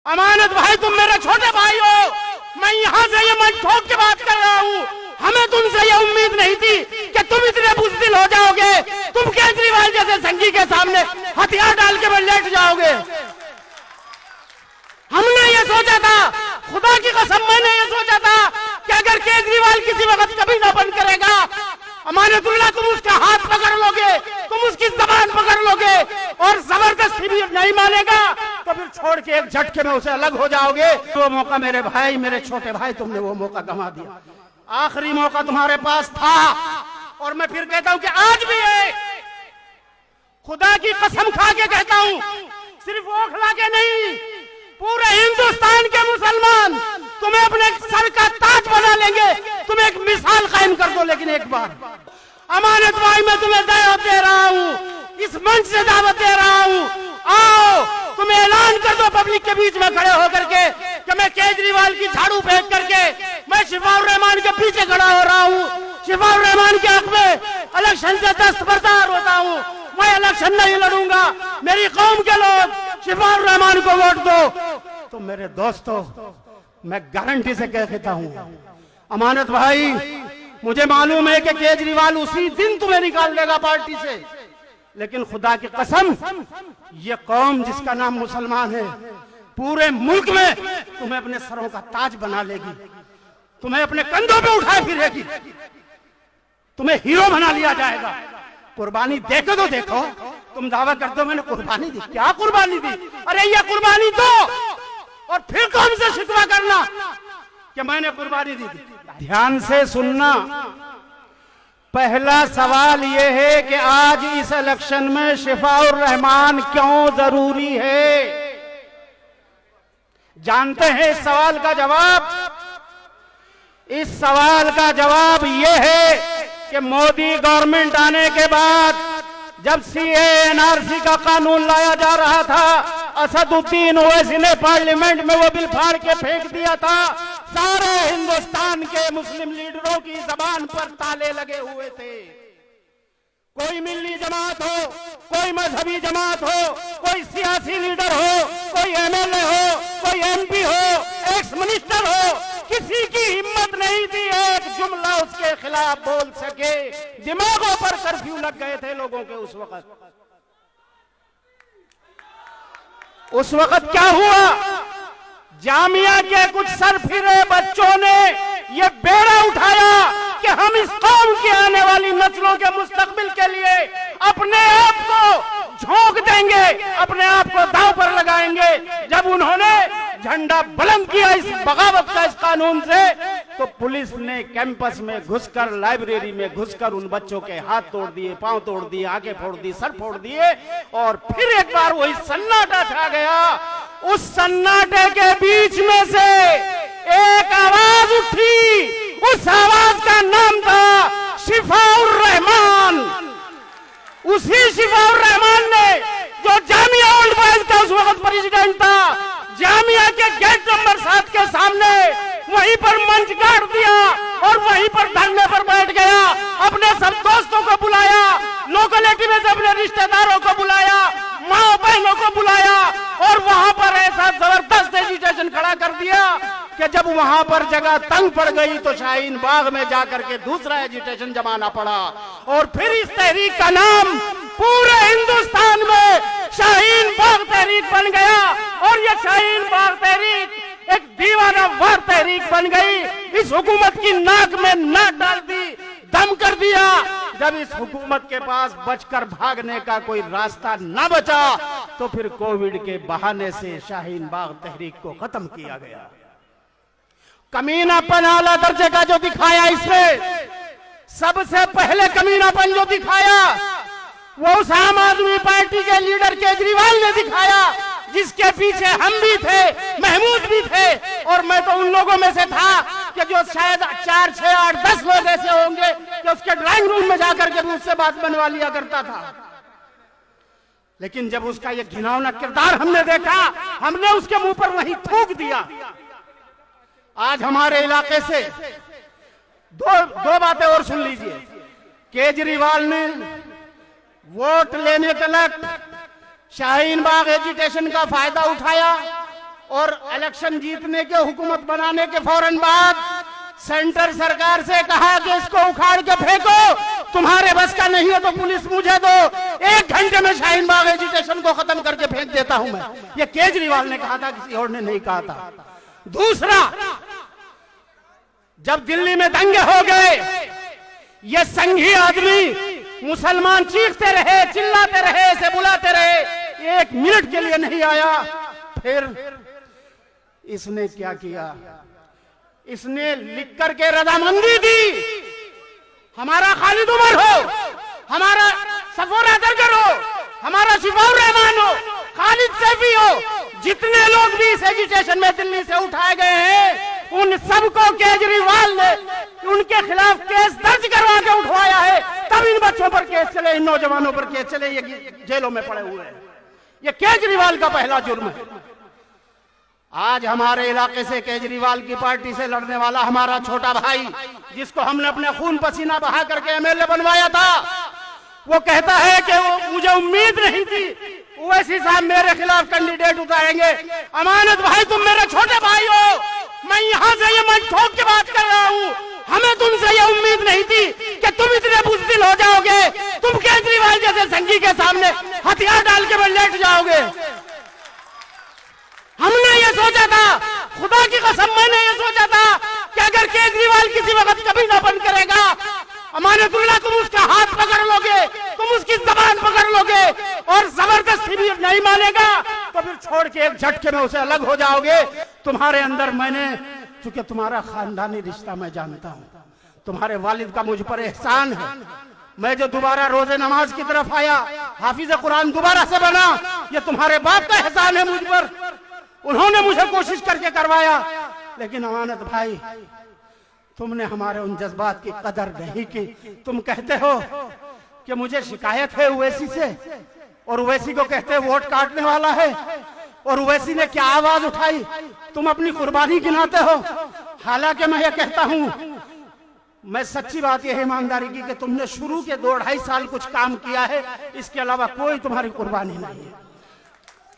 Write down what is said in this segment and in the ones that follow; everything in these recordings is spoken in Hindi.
अमानत भाई, तुम मेरे छोटे भाई हो। मैं यहाँ से ये मन ठोक के बात कर रहा हूँ। हमें तुमसे ये उम्मीद नहीं थी कि तुम इतने बुज़दिल हो जाओगे। तुम केजरीवाल जैसे संगी के सामने हथियार डाल के लेट जाओगे। हमने ये सोचा था, खुदा की कसम मैंने ये सोचा था कि अगर केजरीवाल किसी वक्त कभी ना बंद करेगा, अमानतुल्लाह तुम उसका हाथ पकड़ लोगे, तुम उसकी जबान पकड़ लोगे और जबरदस्ती भी नहीं मानेगा तो फिर छोड़ के एक झटके में उसे अलग हो जाओगे। वो मौका मेरे भाई, मेरे छोटे भाई, तुमने वो मौका गंवा दिया। आखिरी मौका तुम्हारे पास था और मैं फिर कहता हूं कि आज भी है। खुदा की कसम खा के कहता हूं, सिर्फ ओखला के नहीं, पूरे हिंदुस्तान के मुसलमान तुम्हें अपने सर का ताज बना लेंगे। तुम एक मिसाल कायम कर दो। लेकिन एक बार अमानत भाई, मैं तुम्हें दावत दे रहा हूँ, इस मंच से दावत दे रहा हूँ, आओ तुम ऐलान कर दो पब्लिक के बीच में खड़े होकर के कि मैं केजरीवाल की झाड़ू फेंक करके मैं शिफाउर रहमान के पीछे खड़ा हो रहा हूँ। शिफाउर रहमान के हक में इलेक्शन से दस्तबरदार होता हूँ। मैं इलेक्शन नहीं लड़ूंगा। मेरी कौम के लोग शिफाउर रहमान को वोट दो। तो मेरे दोस्तों, मैं गारंटी से कहता हूँ अमानत भाई, मुझे मालूम है कि केजरीवाल उसी दिन तुम्हें निकाल देगा पार्टी से, लेकिन खुदा की कसम, ये कौम जिसका नाम मुसलमान है पूरे मुल्क में तुम्हें अपने सरों का ताज बना लेगी, तुम्हें अपने कंधों पे उठाए फिरेगी, तुम्हें हीरो बना लिया जाएगा। कुर्बानी देखे तो देखो। तुम दावा करते हो मैंने कुर्बानी दी। क्या कुर्बानी दी? अरे ये कुर्बानी दो और फिर कौन से शिकवा करना कि मैंने कुर्बानी दी थी। ध्यान से सुनना। पहला सवाल यह है कि आज इस इलेक्शन में शिफाउर रहमान क्यों जरूरी है? जानते हैं इस सवाल का जवाब? इस सवाल का जवाब यह है कि मोदी गवर्नमेंट आने के बाद जब सीए एनआरसी का कानून लाया जा रहा था, असदुद्दीन ओवैसी ने पार्लियामेंट में वो बिल फाड़ के फेंक दिया था। सारे हिंदुस्तान के मुस्लिम लीडरों की जबान पर ताले लगे हुए थे। कोई मिल्ली जमात हो, कोई मजहबी जमात हो, कोई सियासी लीडर हो, कोई एमएलए हो, कोई एमपी हो, एक्स मिनिस्टर हो, किसी की हिम्मत नहीं थी एक जुमला उसके खिलाफ बोल सके। दिमागों पर कर्फ्यू लग गए थे लोगों के उस वक्त। उस वक्त क्या हुआ? जामिया के कुछ सरफिरे बच्चों ने ये बेड़ा उठाया कि हम इस कौम की आने वाली नस्लों के मुस्तकबिल के लिए अपने आप को झोंक देंगे, अपने आप को दांव पर लगाएंगे। जब उन्होंने झंडा बुलंद किया इस बगावत का, इस कानून से, तो पुलिस ने कैंपस में घुसकर, लाइब्रेरी में घुसकर उन बच्चों के हाथ तोड़ दिए, पांव तोड़ दिए, आंखें फोड़ दी, सर फोड़ दिए और फिर एक बार वही सन्नाटा छा गया। उस सन्नाटे के बीच में से एक आवाज उठी। उस आवाज का नाम था शिफाउर रहमान। उसी शिफाउर रहमान ने, जो जामिया ओल्ड बॉयज का उस वक्त प्रेसिडेंट था, जामिया के गेट नंबर 7 के सामने वहीं पर मंच गाड़ दिया और वहीं पर धरने पर बैठ गया। अपने सब दोस्तों को बुलाया, लोकेलिटी में से अपने रिश्तेदारों को बुलाया, माँ बहनों को बुलाया और वहां पर ऐसा जबरदस्त एजिटेशन खड़ा कर दिया कि जब वहां पर जगह तंग पड़ गई तो शाहीन बाग में जाकर के दूसरा एजिटेशन जमाना पड़ा। और फिर इस तहरीक का नाम पूरे हिंदुस्तान में शाहीन बाग तहरीक बन गया और ये शाहीन बाग तहरीक एक दीवाना वार तहरीक बन गई। इस हुकूमत की नाक में नाक डाल दी, दम कर दिया। जब इस हुकूमत के पास बचकर भागने का कोई रास्ता न बचा तो फिर कोविड के बहाने से शाहीन बाग तहरीक को खत्म किया गया। कमीनापन आला दर्जे का जो दिखाया, इसमें सबसे पहले कमीनापन जो दिखाया वो उस आम आदमी पार्टी के लीडर केजरीवाल ने दिखाया, जिसके पीछे हम भी थे, महमूद भी थे और मैं तो उन लोगों में से था कि जो शायद 4, 6, 8, 10 लोग ऐसे होंगे कि उसके ड्राइंग रूम में जाकर के भी उससे बात बनवा लिया करता था। लेकिन जब उसका ये घिनौना किरदार हमने देखा, हमने उसके मुंह पर वही थूक दिया। आज हमारे इलाके से दो बातें और सुन लीजिए। केजरीवाल ने वोट लेने तक शाहीन बाग एजिटेशन का फायदा उठाया और इलेक्शन जीतने के हुकूमत बनाने के फौरन बाद सेंटर सरकार से कहा कि इसको उखाड़ के फेंको, तुम्हारे बस का नहीं है तो पुलिस मुझे दो, 1 घंटे में शाहीन बाग एजुटेशन को खत्म करके फेंक देता हूं मैं। ये केजरीवाल ने कहा था, किसी और ने नहीं कहा था। दूसरा, जब दिल्ली में दंगे हो गए, ये संघी आदमी मुसलमान चीखते रहे, चिल्लाते रहे, ऐसे बुलाते रहे, 1 मिनट के लिए नहीं आया। फिर इसने क्या किया? इसने लिख करके रजामंदी दी, हमारा खालिद उमर हो, हमारा सफोर अदरगर हो, हमारा शिफाउर रहमान हो, खालिद सैफी हो, जितने लोग भी इस एजुटेशन में दिल्ली से उठाए गए हैं, उन सबको केजरीवाल ने उनके खिलाफ केस दर्ज करवा के उठवाया है। तब इन बच्चों पर केस चले, इन नौजवानों पर केस चले, ये जेलों में पड़े हुए हैं। ये केजरीवाल का पहला जुर्म है। आज हमारे इलाके से केजरीवाल की पार्टी से लड़ने वाला हमारा छोटा भाई, जिसको हमने अपने खून पसीना बहा करके एमएलए बनवाया था, वो कहता है कि मुझे उम्मीद नहीं थी ओवैसी साहब मेरे खिलाफ कैंडिडेट उतारेंगे। अमानत भाई, तुम मेरे छोटे भाई हो, मैं यहाँ से ये मंच ठोक के बात कर रहा हूँ। हमें तुमसे ये उम्मीद नहीं थी कि तुम इतने बुज़दिल हो जाओगे, तुम केजरीवाल जैसे संघी के सामने हथियार डाल के लेट जाओगे। हमने ये सोचा था, खुदा की कसम मैंने ये सोचा था कि अगर केजरीवाल किसी वक्त कभी ना बंद करेगा, अमानतुल्लाह तुम उसका हाथ पकड़ लोगे, तुम उसकी जबान पकड़ लोगे और जबरदस्ती भी नहीं मानेगा तो फिर छोड़ के एक झटके में उसे अलग हो जाओगे। तुम्हारे अंदर मैंने, चूंकि तुम्हारा खानदानी रिश्ता मैं जानता हूं, तुम्हारे वालिद का मुझ पर एहसान है। मैं जो दोबारा रोजे नमाज की तरफ आया, हाफिज कुरान दोबारा से बना, ये तुम्हारे बाप का एहसान है मुझ पर। उन्होंने मुझे कोशिश करके करवाया। लेकिन अमानत भाई, तुमने हमारे उन जज्बात की कदर नहीं की। तुम कहते हो कि मुझे शिकायत है ओवैसी से, और ओवैसी को कहते हैं वोट काटने वाला है, और ओवैसी ने क्या आवाज उठाई, तुम अपनी कुर्बानी गिनाते हो। हालांकि मैं ये कहता हूं, मैं सच्ची बात यह है ईमानदारी की कि तुमने शुरू के 2-2.5 साल कुछ काम किया है, इसके अलावा कोई तुम्हारी कुर्बानी नहीं है।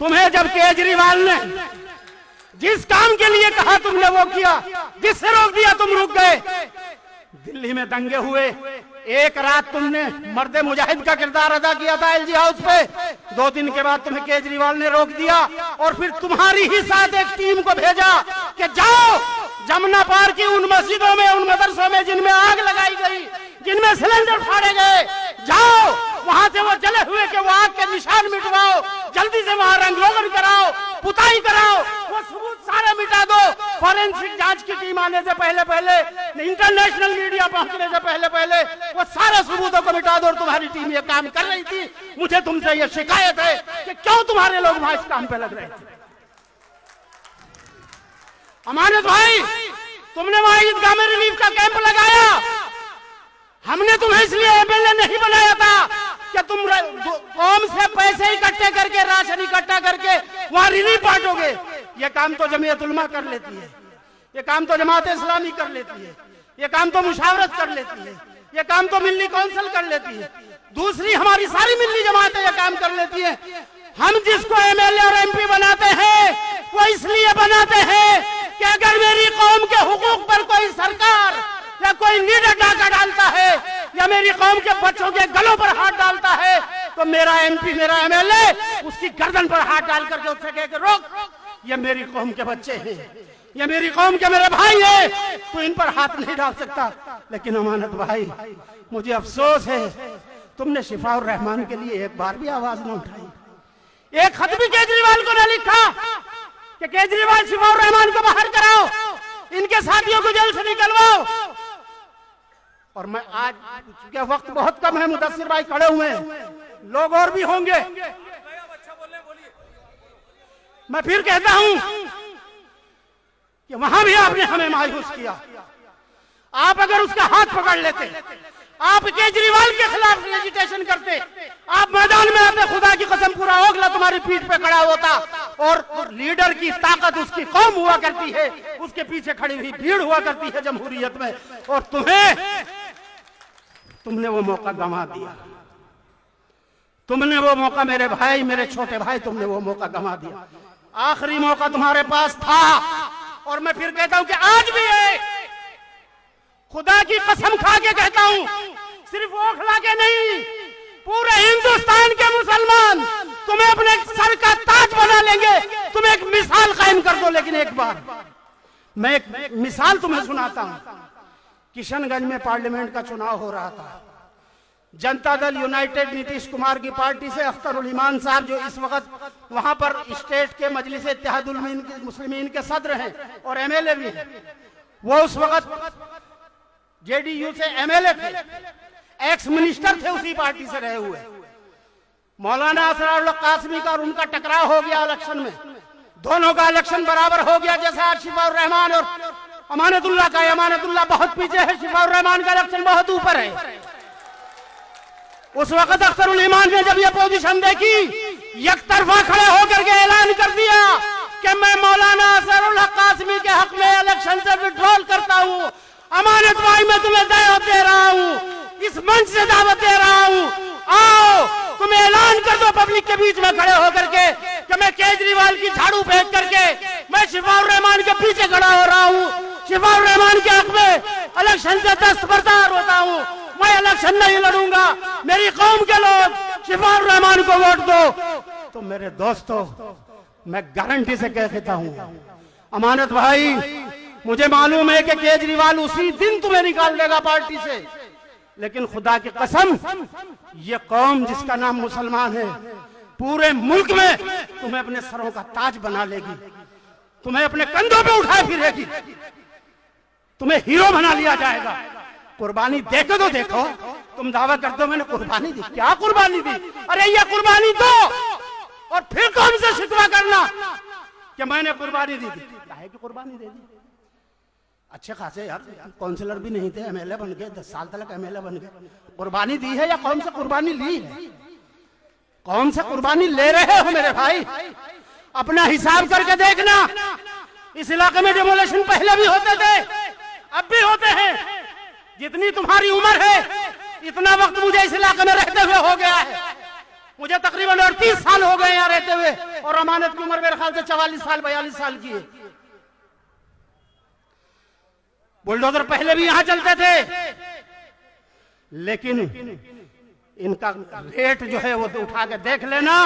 तुम्हें जब केजरीवाल ने जिस काम के लिए कहा तुमने वो किया, जिससे रोक दिया तुम रुक गए। दिल्ली में दंगे हुए, एक रात तुमने मर्दे मुजाहिद का किरदार अदा किया था एलजी हाउस पे, 2 दिन के बाद तुम्हें केजरीवाल ने रोक दिया और फिर तुम्हारी ही साथ एक टीम को भेजा कि जाओ जमुना पार की उन मस्जिदों में, उन मदरसों में जिनमें आग लगाई गई, जिनमें सिलेंडर फाड़े गए, जाओ वहां से वो जले हुए के वो आग के निशान मिटवाओ, जल्दी से वहां रंग रोगन कराओ, पुताई कराओ, वो सबूत सारे मिटा दो। फॉरेंसिक जांच की टीम आने से पहले, इंटरनेशनल मीडिया पहुंचने से पहले वो सारे सबूतों को मिटा दो। और तुम्हारी टीम ये काम कर रही थी। मुझे तुमसे ये शिकायत है कि क्यों तुम्हारे लोग वहां इस काम पे लग रहे थे। अमानत भाई, तुमने वहां ईदगाह में रिलीफ का कैंप लगाया, हमने तुम्हें इसलिए एमएलए नहीं बनाया था कि तुम कौम से पैसे इकट्ठे करके, राशन इकट्ठा करके वहां रिलीफ बांटोगे। ये काम तो जमीयत उलमा कर लेती है, ये काम तो जमात इस्लामी कर लेती है, ये काम तो मुशावरत कर लेती है, ये काम तो मिल्ली काउंसिल कर लेती है, दूसरी हमारी सारी मिल्ली जमातें ये काम कर लेती है। हम जिसको एमएलए और एमपी बनाते हैं वो इसलिए बनाते हैं कि अगर मेरी कौम के हुकूक पर कोई सरकार या कोई लीडर डाका डालता है या मेरी कौम के बच्चों के गलों पर हाथ डालता है तो मेरा एमपी, मेरा एमएलए उसकी गर्दन पर हाथ डाल करके उससे कहे कि रोक, ये मेरी कौम के बच्चे हैं, ये मेरी कौम के मेरे भाई हैं, तो इन पर हाथ नहीं डाल सकता। लेकिन अमानत भाई, मुझे अफसोस है तुमने शिफाउर रहमान के लिए एक बार भी आवाज न उठाई। एक खत भी केजरीवाल को न लिखा कि केजरीवाल शिफाउर रहमान को बाहर कराओ, इनके साथियों को जेल से निकलवाओ। और मैं आज, क्योंकि वक्त बहुत कम है, मुदस्सिर भाई खड़े हुए हैं, लोग और भी होंगे, मैं फिर कहता हूं कि वहां भी आपने हमें मायूस किया। आप अगर उसका हाथ पकड़ लेते, आप केजरीवाल के खिलाफ एजिटेशन करते, आप मैदान में आते, खुदा की कसम पूरा ओगला तुम्हारी पीठ पे खड़ा होता। और लीडर की ताकत उसकी कौम हुआ करती है, उसके पीछे खड़ी हुई भीड़ हुआ करती है जमहूरियत में। और तुमने वो मौका गंवा दिया, तुमने वो मौका, मेरे भाई, मेरे छोटे भाई, तुमने वो मौका गंवा दिया। आखिरी मौका तुम्हारे पास था और मैं फिर कहता हूं कि आज भी है। खुदा की कसम खा के कहता हूं, सिर्फ ओखला के नहीं, पूरे हिंदुस्तान के मुसलमान तुम्हें अपने सर का ताज बना लेंगे। तुम एक मिसाल कायम कर दो। लेकिन एक बार मैं एक मिसाल तुम्हें सुनाता हूं। किशनगंज में पार्लियामेंट का चुनाव हो रहा था। जनता दल यूनाइटेड नीतीश कुमार की पार्टी से अख्तरुल ईमान साहब, जो इस वक्त वहां पर स्टेट के मजलिस इत्तेहादुल मुस्लिमीन के सदर हैं और एमएलए भी हैं, वो उस वक्त जेडीयू से एमएलए थे, एक्स मिनिस्टर थे, उसी पार्टी से रहे हुए। मौलाना असरारुल्लाह कासमी का और उनका टकराव हो गया इलेक्शन में। दोनों का इलेक्शन बराबर हो गया। जैसे आज शिफाउर रहमान और अमानतुल्लाह का, अमानतुल्लाह बहुत पीछे है, शिफाउर रहमान का इलेक्शन बहुत ऊपर है। उस वक्त अख्तरुल ईमान ने जब ये पोजीशन देखी, एक तरफा खड़े होकर के ऐलान कर दिया कि मैं मौलाना असरारुल्लाह कासमी के हक में इलेक्शन से विड्रॉल करता हूं। अमानत भाई, मैं तुम्हें दावत दे रहा हूं, इस मंच से दावत दे रहा हूं, आओ तुम ऐलान कर दो पब्लिक के बीच में खड़े होकर के कि मैं केजरीवाल की झाड़ू फेंक करके मैं शिफाउर रहमान के पीछे खड़ा हो रहा हूं, शिफाउर रहमान के हक में इलेक्शन से दस्तबरदार होता हूं, मैं इलेक्शन नहीं लड़ूंगा, मेरी कौम के लोग शिफाउर रहमान को वोट दो। तो मेरे दोस्तों, मैं गारंटी से कहता हूं, अमानत भाई, मुझे मालूम है कि केजरीवाल उसी दिन तुम्हें निकाल देगा पार्टी से, लेकिन खुदा की कसम, ये कौम जिसका नाम मुसलमान है, पूरे मुल्क में तुम्हें अपने सरों का ताज बना लेगी, तुम्हें अपने कंधों पे उठाए फिरेगी, तुम्हें हीरो बना लिया जाएगा। कुर्बानी देखे तो देखो। तुम दावा करते हो मैंने कुर्बानी दी, क्या कुर्बानी दी? अरे ये कुर्बानी दो और फिर कौन से शिकवा करना कि मैंने कुर्बानी दी थी। काहे की कुर्बानी दे दी? अच्छे खासे यार काउंसिलर भी नहीं थे, एमएलए बन गए, 10 साल तक एमएलए बन गए। कुर्बानी दी है या कौन से कुर्बानी ली है? कौन से कुर्बानी ले रहे हो मेरे भाई? अपना हिसाब करके देखना। इस इलाके में डेमोलेशन पहले भी होते थे, अब भी होते हैं। जितनी तुम्हारी उम्र है, इतना वक्त मुझे इस इलाके में रहते हुए हो गया है। मुझे तकरीबन 38 साल हो गए यहाँ रहते हुए, और अमानत की उम्र मेरे ख्याल से 44 साल 42 साल की है। बुलडोजर पहले भी यहां चलते थे, लेकिन इनका रेट जो है वो तो उठा के देख लेना।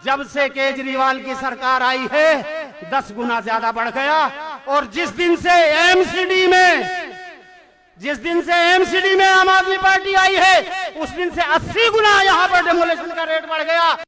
जब से केजरीवाल की सरकार आई है 10 गुना ज्यादा बढ़ गया। और जिस दिन से एमसीडी में आम आदमी पार्टी आई है, उस दिन से 80 गुना यहाँ पर डेमोलेशन का रेट बढ़ गया।